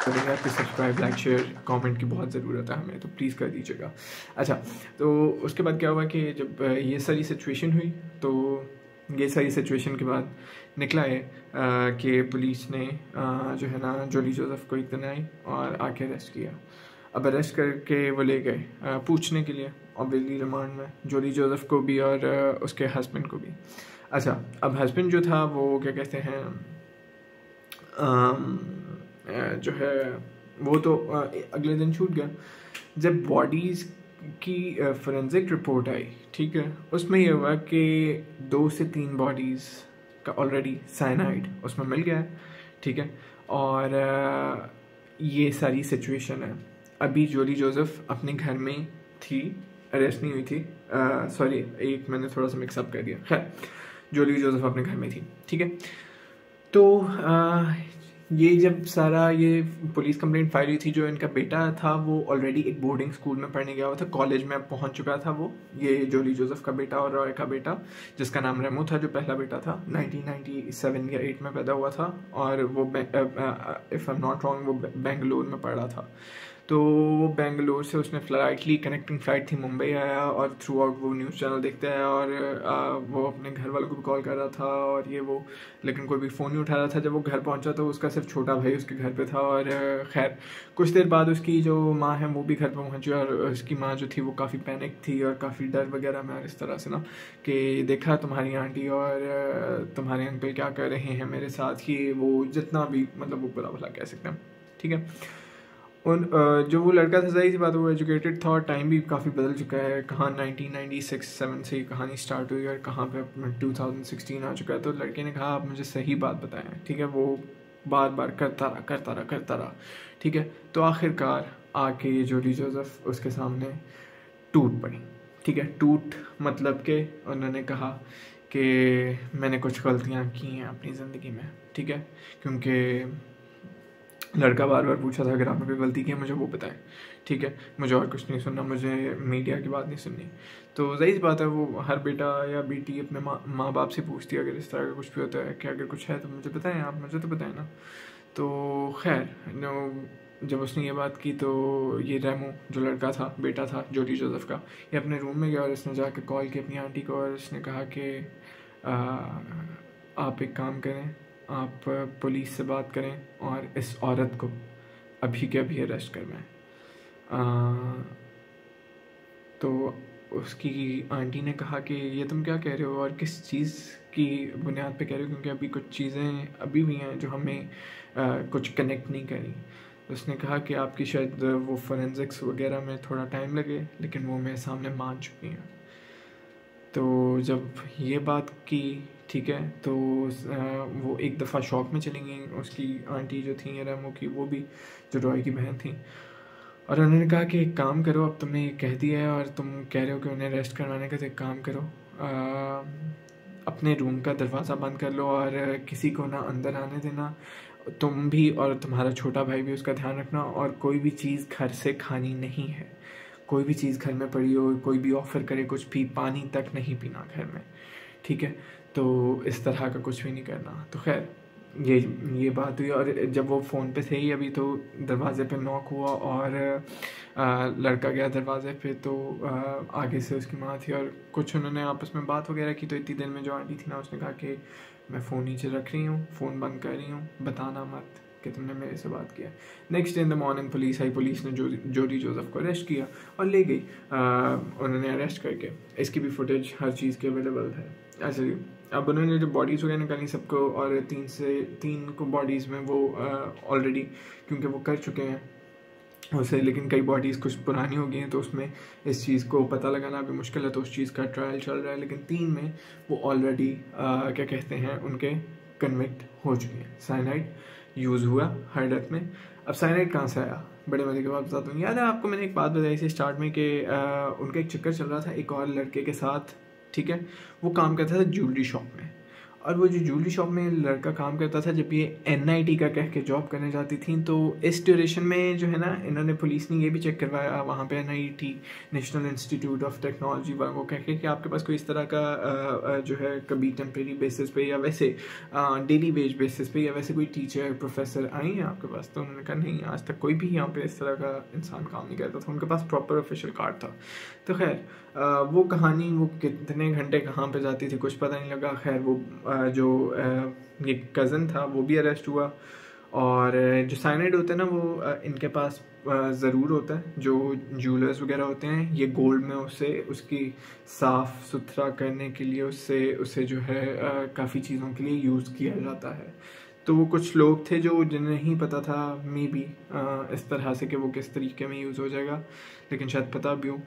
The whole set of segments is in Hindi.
करेंगे आपके सब्सक्राइब, लाइक, शेयर, कमेंट की बहुत ज़रूरत है हमें, तो प्लीज़ कर दीजिएगा। अच्छा, तो उसके बाद क्या हुआ कि जब ये सारी सिचुएशन हुई, तो ये सारी सिचुएशन के बाद निकला है कि पुलिस ने जो है ना जोली जोसेफ को एक दिन आई और आके अरेस्ट किया। अब अरेस्ट करके वो ले गए पूछने के लिए, ऑब्वियसली रिमांड में, जोली जोसेफ को भी और उसके हस्बैंड को भी। अच्छा, अब हस्बैंड जो था वो क्या कहते हैं जो है वो तो अगले दिन छूट गया। जब बॉडीज़ की फोरेंसिक रिपोर्ट आई, ठीक है, उसमें ये हुआ कि 2 से 3 बॉडीज़ का ऑलरेडी साइनाइड उसमें मिल गया है, ठीक है। और ये सारी सिचुएशन है। अभी जोली जोसेफ अपने घर में थी, अरेस्ट नहीं हुई थी, सॉरी एक मैंने थोड़ा सा मिक्सअप कर दिया। खैर, जोली जोसेफ अपने घर में थी, ठीक है। तो ये जब सारा ये पुलिस कंप्लेंट फाइल हुई थी, जो इनका बेटा था वो ऑलरेडी एक बोर्डिंग स्कूल में पढ़ने गया हुआ था, कॉलेज में पहुंच चुका था वो, ये जोली जोसेफ का बेटा और रॉय का बेटा, जिसका नाम रेमो था, जो पहला बेटा था, 1997 या 8 में पैदा हुआ था, और वो if I am not wrong वो बेंगलोर में पढ़ा था। तो वो बेंगलोर से उसने फ्लाइट ली, कनेक्टिंग फ़्लाइट थी, मुंबई आया, और थ्रू आउट वो न्यूज़ चैनल देखता है, और वो अपने घर वालों को भी कॉल कर रहा था और ये वो, लेकिन कोई भी फ़ोन नहीं उठा रहा था। जब वो घर पहुंचा तो उसका सिर्फ छोटा भाई उसके घर पे था, और खैर कुछ देर बाद उसकी जो माँ है वो भी घर पे पहुंची, और उसकी माँ जो थी वो काफ़ी पैनिक थी और काफ़ी डर वगैरह में, और इस तरह से ना कि देखा तुम्हारी आंटी और तुम्हारे अंकल क्या कर रहे हैं मेरे साथ, कि वो जितना भी मतलब वो बुरा भला कह सकते हैं, ठीक है। उन जो वो लड़का था, ज़ाहिर सी बात है वो एजुकेटेड था, और टाइम भी काफ़ी बदल चुका है, कहाँ 1996-7 से ये कहानी स्टार्ट हुई और कहाँ पे 2016 आ चुका है। तो लड़के ने कहा आप मुझे सही बात बताएं, ठीक है। वो बार बार करता रहा, ठीक है। तो आखिरकार आके जोली जोसेफ उसके सामने टूट पड़ी, ठीक है। टूट मतलब कि उन्होंने कहा कि मैंने कुछ गलतियाँ की हैं अपनी ज़िंदगी में, ठीक है, क्योंकि लड़का बार बार पूछा था अगर आपने कोई गलती की है मुझे वो बताएं, ठीक है, मुझे और कुछ नहीं सुनना, मुझे मीडिया की बात नहीं सुननी। तो ज़ाहिर बात है वो हर बेटा या बेटी अपने माँ बाप से पूछती है अगर इस तरह का कुछ भी होता है कि अगर कुछ है तो मुझे बताएं, आप मुझे तो बताएं ना। तो खैर जब उसने ये बात की तो ये रेमो जो लड़का था, बेटा था जोली जोसेफ का, ये अपने रूम में गया और इसने जाकर कॉल की अपनी आंटी को, और उसने कहा कि आप एक काम करें, आप पुलिस से बात करें और इस औरत को अभी के अभी अरेस्ट करवाएं। तो उसकी आंटी ने कहा कि ये तुम क्या कह रहे हो और किस चीज़ की बुनियाद पे कह रहे हो, क्योंकि अभी कुछ चीज़ें अभी भी हैं जो हमें कुछ कनेक्ट नहीं करी। उसने कहा कि आपकी शायद वो फोरेंसिक्स वगैरह में थोड़ा टाइम लगे, लेकिन वो मेरे सामने मान चुकी हैं। तो जब ये बात की, ठीक है, तो वो एक दफ़ा शॉक में चली गई, उसकी आंटी जो थी रेमो की, वो भी जो रॉय की बहन थी, और उन्होंने कहा कि एक काम करो, अब तुमने ये कह दिया है और तुम कह रहे हो कि उन्हें अरेस्ट करवाने का, तो एक काम करो, अपने रूम का दरवाज़ा बंद कर लो और किसी को ना अंदर आने देना, तुम भी और तुम्हारा छोटा भाई भी, उसका ध्यान रखना, और कोई भी चीज़ घर से खानी नहीं है, कोई भी चीज़ घर में पड़ी हो, कोई भी ऑफ़र करे कुछ भी, पानी तक नहीं पीना घर में, ठीक है। तो इस तरह का कुछ भी नहीं करना। तो खैर ये बात हुई, और जब वो फ़ोन पे थे ही अभी, तो दरवाज़े पे नॉक हुआ और लड़का गया दरवाज़े पे, तो आगे से उसकी माँ थी और कुछ उन्होंने आपस में बात वगैरह की। तो इतनी देर में जो आंटी थी ना, उसने कहा कि मैं फ़ोन नीचे रख रही हूँ, फ़ोन बंद कर रही हूँ, बताना मत कि तुमने मेरे से बात किया। Next day in the morning police I, police ने जोली जोसेफ को अरेस्ट किया और ले गई, उन्होंने अरेस्ट करके। इसकी भी फुटेज हर चीज़ की अवेलेबल है। अच्छा जी, अब उन्होंने जो बॉडीज़ वगैरह निकाली सबको, और 3 को बॉडीज़ में वो ऑलरेडी क्योंकि वो कर चुके हैं उसे, लेकिन कई बॉडीज़ कुछ पुरानी हो गई हैं, तो उसमें इस चीज़ को पता लगाना भी मुश्किल है, तो उस चीज़ का ट्रायल चल रहा है। लेकिन 3 में वो ऑलरेडी क्या कहते हैं उनके कन्विक्ट हो चुके हैं। साइनाइड यूज़ हुआ हर डेथ में। अब साइनाइड कहाँ से आया, बड़े मजे की बात बताता हूँ। याद है आपको मैंने एक बात बताई थी स्टार्ट में कि उनका एक चक्कर चल रहा था एक और लड़के के साथ, ठीक है, वो काम करता था ज्वेलरी शॉप में, और वो जो ज्वेलरी शॉप में लड़का काम करता था, जब ये NIT का कह के जॉब करने जाती थी, तो इस ड्यूरेशन में जो है ना, इन्होंने पुलिस ने ये भी चेक करवाया वहाँ पे NIT, national institute of technology, वो कह के कि आपके पास कोई इस तरह का जो है कभी टेम्प्रेरी बेसिस पे या वैसे डेली वेज बेसिस पे या वैसे कोई टीचर प्रोफेसर आई हैं आपके पास। तो उन्होंने कहा नहीं, आज तक कोई भी यहाँ पे इस तरह का इंसान काम नहीं करता था। उनके पास प्रॉपर ऑफिशियल कार्ड था। तो खैर वो कहानी, वो कितने घंटे कहाँ पे जाती थी कुछ पता नहीं लगा। खैर वो जो ये कज़न था वो भी अरेस्ट हुआ। और जो साइनाइड होता है ना, वो इनके पास ज़रूर होता है। जो ज्वेलर्स वगैरह होते हैं, ये गोल्ड में उससे उसकी साफ़ सुथरा करने के लिए उसे जो है काफ़ी चीज़ों के लिए यूज़ किया जाता है। तो वो कुछ लोग थे जो जिन्हें नहीं पता था मे बी इस तरह से कि वो किस तरीके में यूज़ हो जाएगा, लेकिन शायद पता भी हो।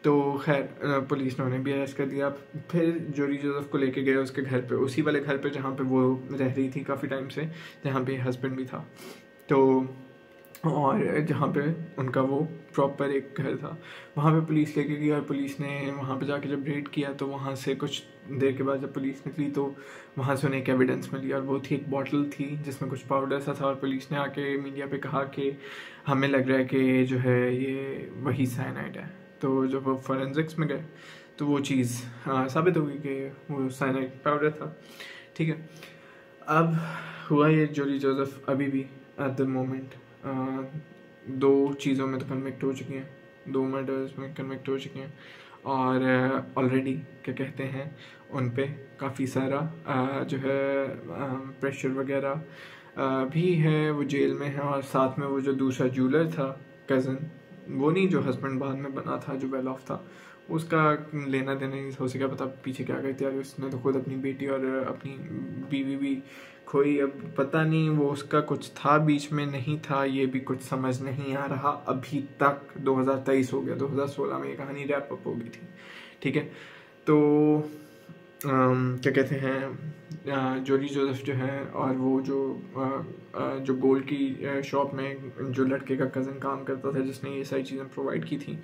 तो खैर पुलिस ने उन्हें भी अरेस्ट कर दिया। फिर जोरी जोसेफ को लेके गए उसके घर पे, उसी वाले घर पे जहाँ पे वो रह रही थी काफ़ी टाइम से, जहाँ पे हस्बैंड भी था। तो और जहाँ पे उनका वो प्रॉपर एक घर था, वहाँ पे पुलिस लेके गई। और पुलिस ने वहाँ पे जाके जब रेड किया तो वहाँ से कुछ देर के बाद जब पुलिस निकली तो वहाँ से उन्हें एक एविडेंस मिली, और वो थी एक बॉटल थी जिसमें कुछ पाउडर सा था। और पुलिस ने आके मीडिया पे कहा कि हमें लग रहा है कि जो है ये वही साइनाइड है। तो जब वो फॉरेंसिक्स में गए तो वो चीज़ साबित हो गई कि वो साइनाइड पाउडर था। ठीक है, अब हुआ ये, जोली जोसेफ अभी भी एट द मोमेंट 2 चीज़ों में तो कन्विक्ट हो चुकी हैं, 2 मर्डर्स में कन्विक्ट हो चुकी हैं। और ऑलरेडी क्या कहते हैं, उन पे काफ़ी सारा जो है प्रेशर वगैरह भी है, वो जेल में है। और साथ में वो जो दूसरा ज्वेलर था कज़न, वो नहीं जो हस्बैंड बाद में बना था, जो वेल ऑफ था, उसका लेना देना नहीं हो सका, पता पीछे क्या करती है। उसने तो खुद अपनी बेटी और अपनी बीवी भी खोई। अब पता नहीं वो उसका कुछ था बीच में, नहीं था, ये भी कुछ समझ नहीं आ रहा अभी तक। 2023 हो गया, 2016 में ये कहानी रैप अप हो गई थी। ठीक है, तो क्या कहते हैं, जोली जोसेफ जो है, और वो जो गोल्ड की शॉप में जो लड़के का कज़न काम करता था जिसने ये सारी चीज़ें प्रोवाइड की थी,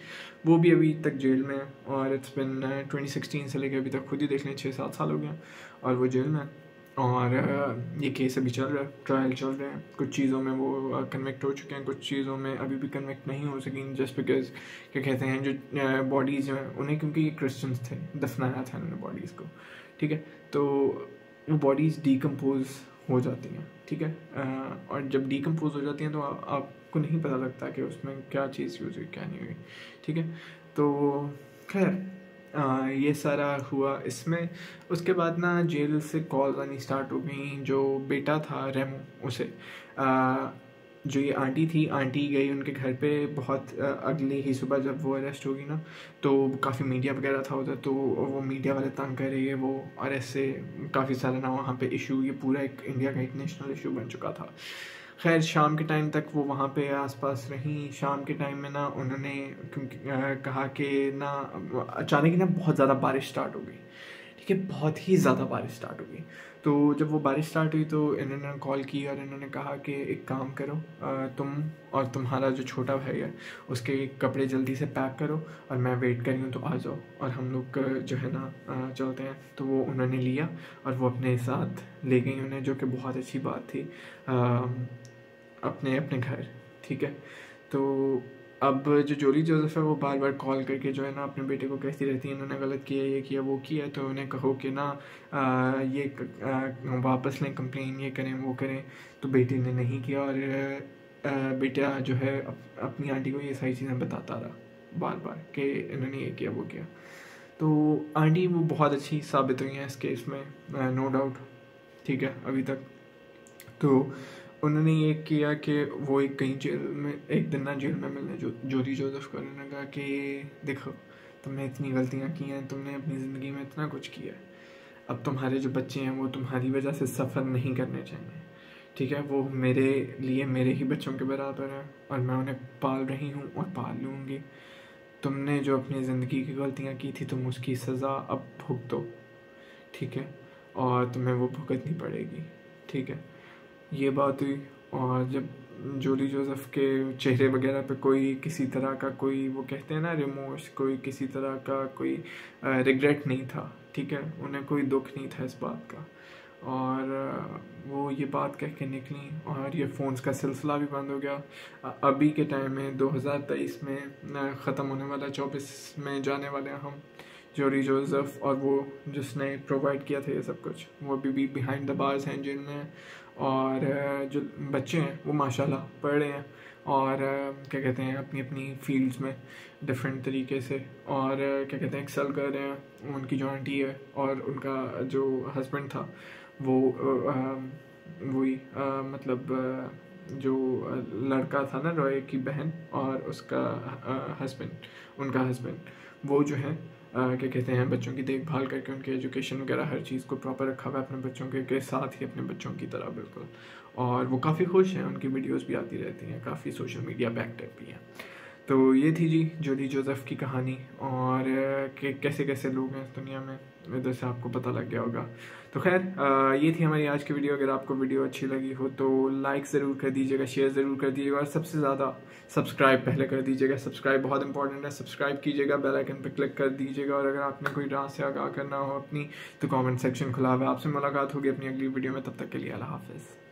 वो भी अभी तक जेल में है। और इट्स बिन 2016 से लेकर अभी तक, खुद ही देख लें 6-7 साल हो गए और वो जेल में है। और ये केस अभी चल रहा है, ट्रायल चल रहे हैं। कुछ चीज़ों में वो कन्विक्ट हो चुके हैं, कुछ चीज़ों में अभी भी कन्विक्ट नहीं हो सकें, जस्ट बिकॉज क्या कहते हैं, जो बॉडीज़ जो हैं उन्हें, क्योंकि ये क्रिश्चियंस थे, दफनाया था उन्होंने बॉडीज़ को। ठीक है, तो वो बॉडीज़ डिकम्पोज हो जाती हैं। ठीक है, और जब डिकम्पोज हो जाती हैं तो आपको नहीं पता लगता कि उसमें क्या चीज़ यूज़ हुई क्या नहीं हुई। ठीक है, तो खैर ये सारा हुआ इसमें। उसके बाद ना जेल से कॉल आनी स्टार्ट हो गई। जो बेटा था रेमो, उसे जो ये आंटी थी, आंटी गई उनके घर पे बहुत अगली ही सुबह जब वो अरेस्ट होगी ना, तो काफ़ी मीडिया वगैरह था उधर, तो वो मीडिया वाले तंग कर रही है वो, और ऐसे काफ़ी सारा ना वहाँ पे इशू, ये पूरा एक इंडिया का एक नेशनल इशू बन चुका था। खैर शाम के टाइम तक वो वहाँ पे आसपास रहीं। शाम के टाइम में ना उन्होंने क्योंकि कहा कि ना अचानक ही ना बहुत ज़्यादा बारिश स्टार्ट हो गई। ठीक है, बहुत ही ज़्यादा बारिश स्टार्ट हो गई। तो जब वो बारिश स्टार्ट हुई तो इन्होंने कॉल की और इन्होंने कहा कि एक काम करो, तुम और तुम्हारा जो छोटा भाई है उसके कपड़े जल्दी से पैक करो और मैं वेट कर रही हूँ, तो आ जाओ और हम लोग जो है ना चलते हैं। तो वो उन्होंने लिया और वो अपने साथ ले गई उन्हें, जो कि बहुत अच्छी बात थी, अपने अपने घर। ठीक है, तो अब जो जोली जोसेफ है वो बार बार कॉल करके जो है ना अपने बेटे को कहती रहती है, इन्होंने गलत किया, ये किया, वो किया, तो उन्हें कहो कि ना वापस लें कंप्लेन, ये करें वो करें। तो बेटे ने नहीं किया और बेटा जो है अपनी आंटी को ये सारी चीज़ें बताता रहा बार बार कि इन्होंने ये किया वो किया। तो आंटी वो बहुत अच्छी साबित हुई हैं इस केस में, नो डाउट। ठीक है, अभी तक तो उन्होंने ये किया कि वो एक कहीं जेल में एक दिन ना जेल में मिलने जोली जोसेफ को, उन्होंने कहा कि देखो तुमने इतनी गलतियाँ की हैं, तुमने अपनी ज़िंदगी में इतना कुछ किया है, अब तुम्हारे जो बच्चे हैं वो तुम्हारी वजह से सफ़र नहीं करने चाहिए। ठीक है, वो मेरे लिए मेरे ही बच्चों के बराबर है और मैं उन्हें पाल रही हूँ और पाल लूँगी। तुमने जो अपनी ज़िंदगी की गलतियाँ की थी तुम उसकी सज़ा अब भुगतो। ठीक है, और तुम्हें वो भुगतनी पड़ेगी। ठीक है, ये बात हुई। और जब जोली जोसेफ के चेहरे वगैरह पे कोई किसी तरह का कोई वो कहते हैं ना रिमोर्स, कोई किसी तरह का कोई रिग्रेट नहीं था। ठीक है, उन्हें कोई दुख नहीं था इस बात का। और वो ये बात कह के निकली और ये फ़ोन्स का सिलसिला भी बंद हो गया। अभी के टाइम में 2023 में ख़त्म होने वाला, 24 में जाने वाले हैं हम। जोडी जोसेफ और वो जिसने प्रोवाइड किया था ये सब कुछ, वो भी बिहाइंड द बार्स हैं जेल में। और जो बच्चे हैं वो माशाल्लाह पढ़ रहे हैं और क्या कहते हैं अपनी अपनी फील्ड्स में डिफरेंट तरीके से, और क्या कहते हैं एक्सेल कर रहे हैं। उनकी जो आंटी है और उनका जो हस्बैंड था वो वही मतलब जो लड़का था ना रॉय की बहन और उसका हस्बैंड, उनका हस्बैंड, वो जो है क्या कहते हैं बच्चों की देखभाल करके उनकी एजुकेशन वगैरह हर चीज़ को प्रॉपर रखा हुआ है अपने बच्चों के साथ ही अपने बच्चों की तरह बिल्कुल। और वो काफ़ी खुश हैं, उनकी वीडियोस भी आती रहती हैं, काफ़ी सोशल मीडिया पे एक्टिव भी हैं। तो ये थी जी जोडी जोसेफ की कहानी, और कैसे कैसे लोग हैं इस दुनिया में, इधर से आपको पता लग गया होगा। तो खैर ये थी हमारी आज की वीडियो। अगर आपको वीडियो अच्छी लगी हो तो लाइक ज़रूर कर दीजिएगा, शेयर ज़रूर कर दीजिएगा, और सबसे ज़्यादा सब्सक्राइब पहले कर दीजिएगा। सब्सक्राइब बहुत इंपॉर्टेंट है, सब्सक्राइब कीजिएगा, बेल आइकन पर क्लिक कर दीजिएगा। और अगर आपने कोई रात से आगाह करना हो अपनी तो कमेंट सेक्शन खुला हुआ है। आपसे मुलाकात होगी अपनी अगली वीडियो में, तब तक के लिए अल्लाह हाफ़िज़।